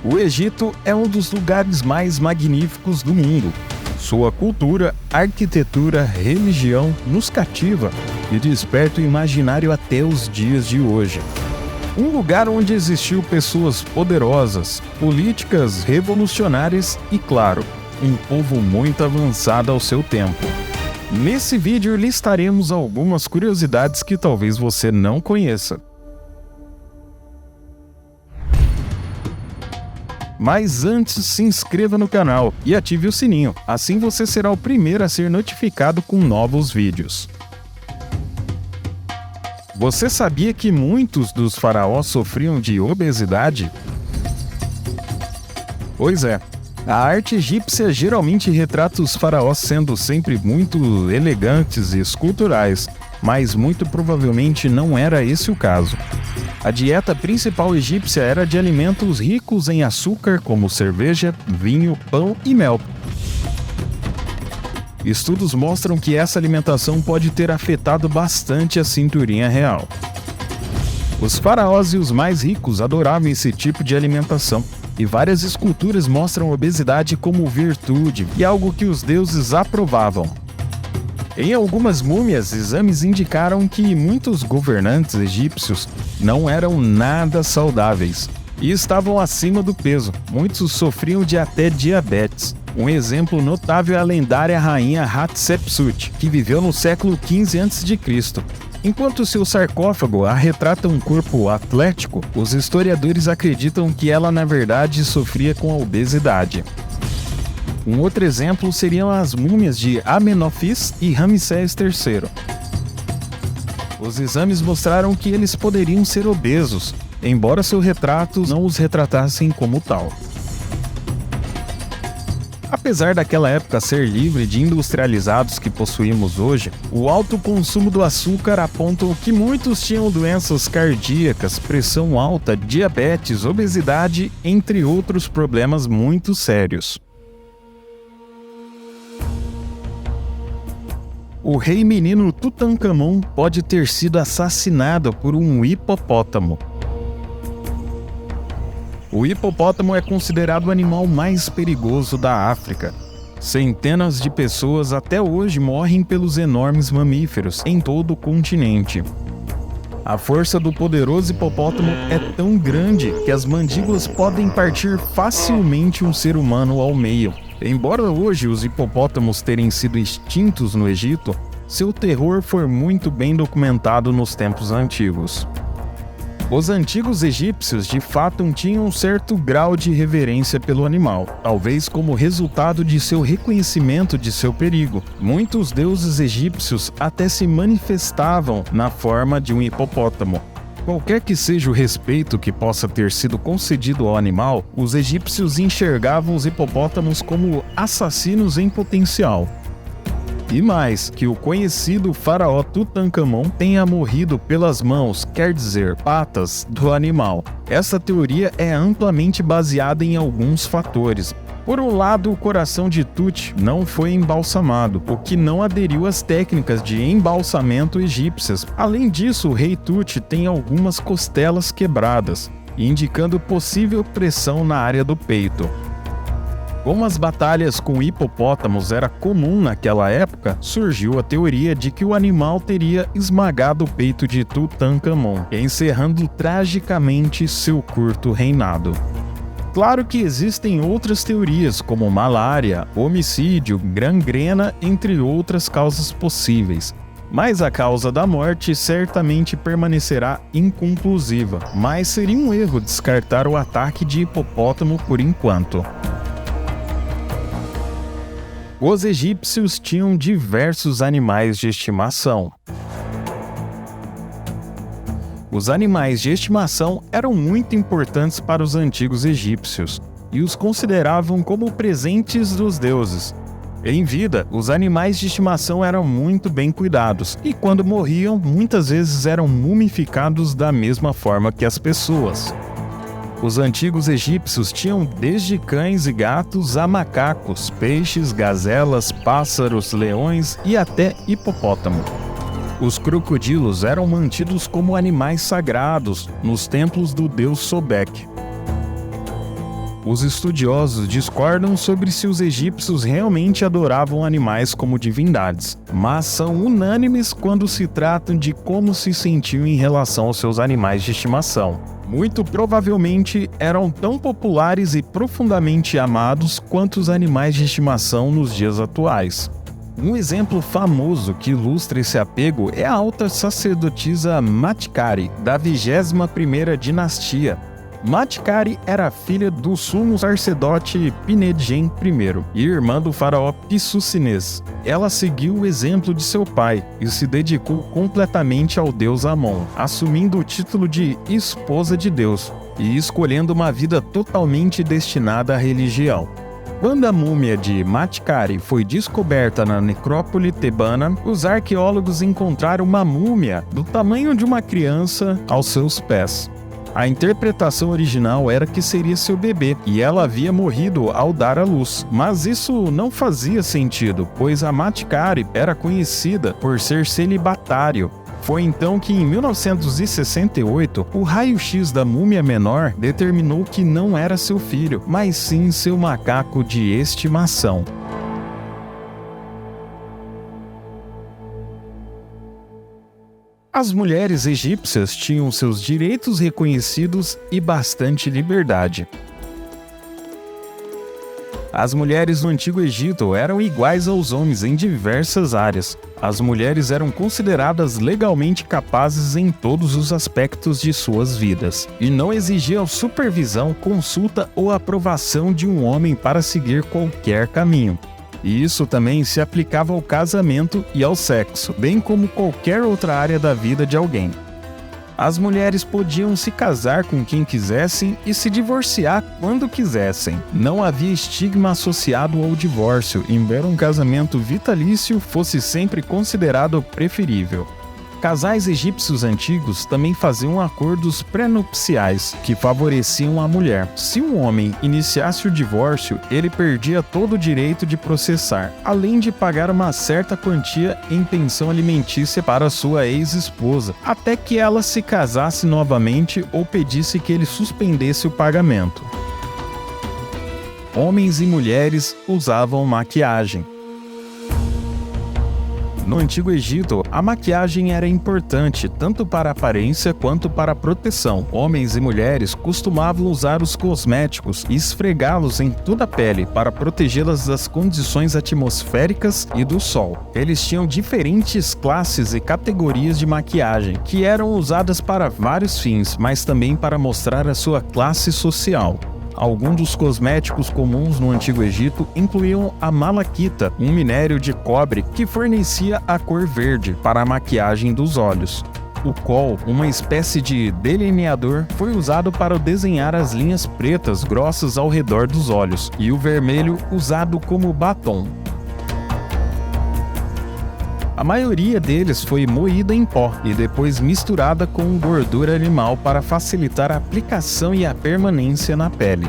O Egito é um dos lugares mais magníficos do mundo. Sua cultura, arquitetura, religião nos cativa e desperta o imaginário até os dias de hoje. Um lugar onde existiu pessoas poderosas, políticas revolucionárias e, claro, um povo muito avançado ao seu tempo. Nesse vídeo listaremos algumas curiosidades que talvez você não conheça. Mas antes, se inscreva no canal e ative o sininho, assim você será o primeiro a ser notificado com novos vídeos. Você sabia que muitos dos faraós sofriam de obesidade? Pois é. A arte egípcia geralmente retrata os faraós sendo sempre muito elegantes e esculturais, mas muito provavelmente não era esse o caso. A dieta principal egípcia era de alimentos ricos em açúcar, como cerveja, vinho, pão e mel. Estudos mostram que essa alimentação pode ter afetado bastante a cinturinha real. Os faraós e os mais ricos adoravam esse tipo de alimentação. E várias esculturas mostram a obesidade como virtude e algo que os deuses aprovavam. Em algumas múmias, exames indicaram que muitos governantes egípcios não eram nada saudáveis e estavam acima do peso. Muitos sofriam de até diabetes. Um exemplo notável é a lendária rainha Hatshepsut, que viveu no século XV a.C. Enquanto seu sarcófago a retrata um corpo atlético, os historiadores acreditam que ela na verdade sofria com a obesidade. Um outro exemplo seriam as múmias de Amenófis e Ramsés III. Os exames mostraram que eles poderiam ser obesos, embora seus retratos não os retratassem como tal. Apesar daquela época ser livre de industrializados que possuímos hoje, o alto consumo do açúcar aponta que muitos tinham doenças cardíacas, pressão alta, diabetes, obesidade, entre outros problemas muito sérios. O rei menino Tutancâmon pode ter sido assassinado por um hipopótamo. O hipopótamo é considerado o animal mais perigoso da África. Centenas de pessoas até hoje morrem pelos enormes mamíferos em todo o continente. A força do poderoso hipopótamo é tão grande que as mandíbulas podem partir facilmente um ser humano ao meio. Embora hoje os hipopótamos terem sido extintos no Egito, seu terror foi muito bem documentado nos tempos antigos. Os antigos egípcios de fato tinham um certo grau de reverência pelo animal, talvez como resultado de seu reconhecimento de seu perigo. Muitos deuses egípcios até se manifestavam na forma de um hipopótamo. Qualquer que seja o respeito que possa ter sido concedido ao animal, os egípcios enxergavam os hipopótamos como assassinos em potencial. E mais, que o conhecido faraó Tutancâmon tenha morrido pelas mãos, quer dizer, patas, do animal. Essa teoria é amplamente baseada em alguns fatores. Por um lado, o coração de Tut não foi embalsamado, o que não aderiu às técnicas de embalsamento egípcias. Além disso, o rei Tut tem algumas costelas quebradas, indicando possível pressão na área do peito. Como as batalhas com hipopótamos era comum naquela época, surgiu a teoria de que o animal teria esmagado o peito de Tutancâmon, encerrando tragicamente seu curto reinado. Claro que existem outras teorias, como malária, homicídio, gangrena, entre outras causas possíveis. Mas a causa da morte certamente permanecerá inconclusiva, mas seria um erro descartar o ataque de hipopótamo por enquanto. Os egípcios tinham diversos animais de estimação. Os animais de estimação eram muito importantes para os antigos egípcios e os consideravam como presentes dos deuses. Em vida, os animais de estimação eram muito bem cuidados e, quando morriam, muitas vezes eram mumificados da mesma forma que as pessoas. Os antigos egípcios tinham desde cães e gatos a macacos, peixes, gazelas, pássaros, leões e até hipopótamo. Os crocodilos eram mantidos como animais sagrados nos templos do deus Sobek. Os estudiosos discordam sobre se os egípcios realmente adoravam animais como divindades, mas são unânimes quando se trata de como se sentiam em relação aos seus animais de estimação. Muito provavelmente eram tão populares e profundamente amados quanto os animais de estimação nos dias atuais. Um exemplo famoso que ilustra esse apego é a alta sacerdotisa Matkari, da 21ª dinastia. Matkari era filha do sumo sacerdote Pinedjem I e irmã do faraó Pissucinês. Ela seguiu o exemplo de seu pai e se dedicou completamente ao deus Amon, assumindo o título de esposa de Deus e escolhendo uma vida totalmente destinada à religião. Quando a múmia de Matkari foi descoberta na necrópole tebana, os arqueólogos encontraram uma múmia do tamanho de uma criança aos seus pés. A interpretação original era que seria seu bebê, e ela havia morrido ao dar à luz. Mas isso não fazia sentido, pois a Matkari era conhecida por ser celibatário. Foi então que, em 1968, o raio-x da múmia menor determinou que não era seu filho, mas sim seu macaco de estimação. As mulheres egípcias tinham seus direitos reconhecidos e bastante liberdade. As mulheres no Antigo Egito eram iguais aos homens em diversas áreas. As mulheres eram consideradas legalmente capazes em todos os aspectos de suas vidas, e não exigiam supervisão, consulta ou aprovação de um homem para seguir qualquer caminho. E isso também se aplicava ao casamento e ao sexo, bem como qualquer outra área da vida de alguém. As mulheres podiam se casar com quem quisessem e se divorciar quando quisessem. Não havia estigma associado ao divórcio, embora um casamento vitalício fosse sempre considerado preferível. Casais egípcios antigos também faziam acordos pré-nupciais que favoreciam a mulher. Se um homem iniciasse o divórcio, ele perdia todo o direito de processar, além de pagar uma certa quantia em pensão alimentícia para sua ex-esposa, até que ela se casasse novamente ou pedisse que ele suspendesse o pagamento. Homens e mulheres usavam maquiagem. No Antigo Egito, a maquiagem era importante tanto para a aparência quanto para a proteção. Homens e mulheres costumavam usar os cosméticos e esfregá-los em toda a pele para protegê-las das condições atmosféricas e do sol. Eles tinham diferentes classes e categorias de maquiagem, que eram usadas para vários fins, mas também para mostrar a sua classe social. Alguns dos cosméticos comuns no Antigo Egito incluíam a malaquita, um minério de cobre que fornecia a cor verde para a maquiagem dos olhos. O col, uma espécie de delineador, foi usado para desenhar as linhas pretas grossas ao redor dos olhos, e o vermelho usado como batom. A maioria deles foi moída em pó e depois misturada com gordura animal para facilitar a aplicação e a permanência na pele.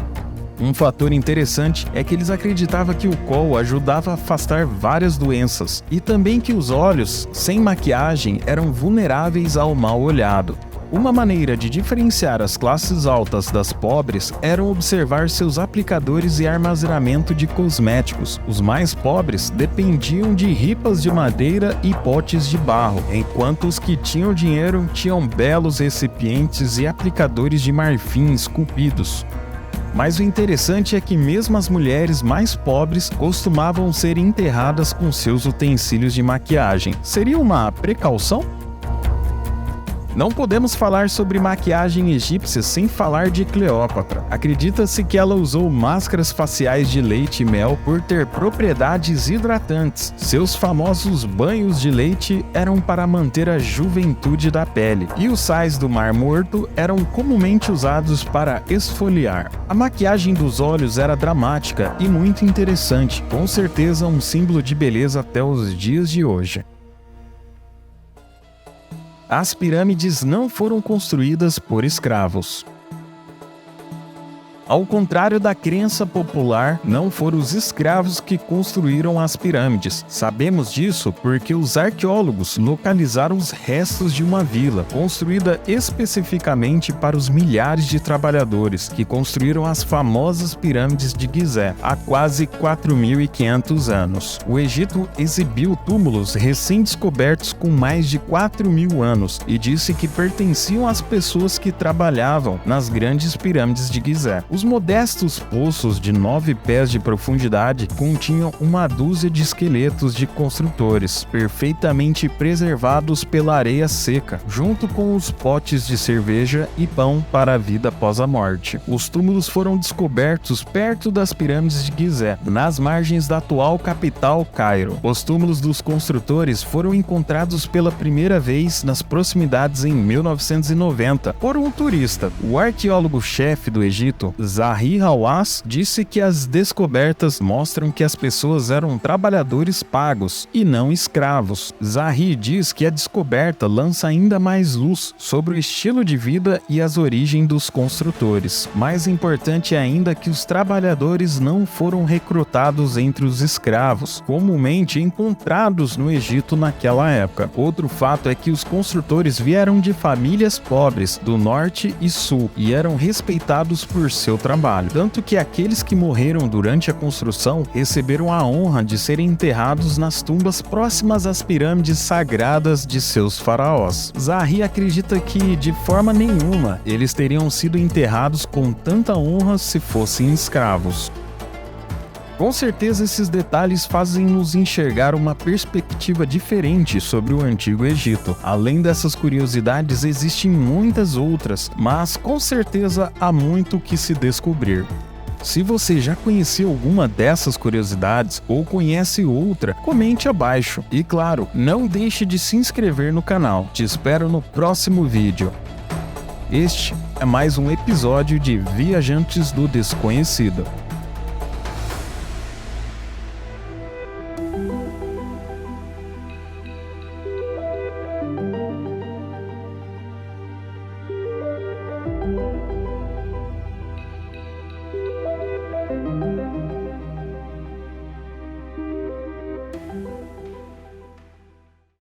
Um fator interessante é que eles acreditavam que o col ajudava a afastar várias doenças e também que os olhos, sem maquiagem, eram vulneráveis ao mal olhado. Uma maneira de diferenciar as classes altas das pobres era observar seus aplicadores e armazenamento de cosméticos. Os mais pobres dependiam de ripas de madeira e potes de barro, enquanto os que tinham dinheiro tinham belos recipientes e aplicadores de marfim esculpidos. Mas o interessante é que mesmo as mulheres mais pobres costumavam ser enterradas com seus utensílios de maquiagem. Seria uma precaução? Não podemos falar sobre maquiagem egípcia sem falar de Cleópatra. Acredita-se que ela usou máscaras faciais de leite e mel por ter propriedades hidratantes. Seus famosos banhos de leite eram para manter a juventude da pele, e os sais do Mar Morto eram comumente usados para esfoliar. A maquiagem dos olhos era dramática e muito interessante, com certeza um símbolo de beleza até os dias de hoje. As pirâmides não foram construídas por escravos. Ao contrário da crença popular, não foram os escravos que construíram as pirâmides. Sabemos disso porque os arqueólogos localizaram os restos de uma vila, construída especificamente para os milhares de trabalhadores que construíram as famosas pirâmides de Gizé há quase 4.500 anos. O Egito exibiu túmulos recém-descobertos com mais de 4.000 anos e disse que pertenciam às pessoas que trabalhavam nas grandes pirâmides de Gizé. Os modestos poços de 9 pés de profundidade continham uma dúzia de esqueletos de construtores, perfeitamente preservados pela areia seca, junto com os potes de cerveja e pão para a vida após a morte. Os túmulos foram descobertos perto das pirâmides de Gizé, nas margens da atual capital, Cairo. Os túmulos dos construtores foram encontrados pela primeira vez nas proximidades em 1990 por um turista. O arqueólogo-chefe do Egito, Zahi Hawass, disse que as descobertas mostram que as pessoas eram trabalhadores pagos e não escravos. Zahi diz que a descoberta lança ainda mais luz sobre o estilo de vida e as origens dos construtores. Mais importante ainda que os trabalhadores não foram recrutados entre os escravos, comumente encontrados no Egito naquela época. Outro fato é que os construtores vieram de famílias pobres do norte e sul e eram respeitados por seu trabalho, tanto que aqueles que morreram durante a construção receberam a honra de serem enterrados nas tumbas próximas às pirâmides sagradas de seus faraós. Zahi acredita que, de forma nenhuma, eles teriam sido enterrados com tanta honra se fossem escravos. Com certeza esses detalhes fazem-nos enxergar uma perspectiva diferente sobre o Antigo Egito. Além dessas curiosidades, existem muitas outras, mas com certeza há muito que se descobrir. Se você já conhecia alguma dessas curiosidades ou conhece outra, comente abaixo. E claro, não deixe de se inscrever no canal. Te espero no próximo vídeo. Este é mais um episódio de Viajantes do Desconhecido.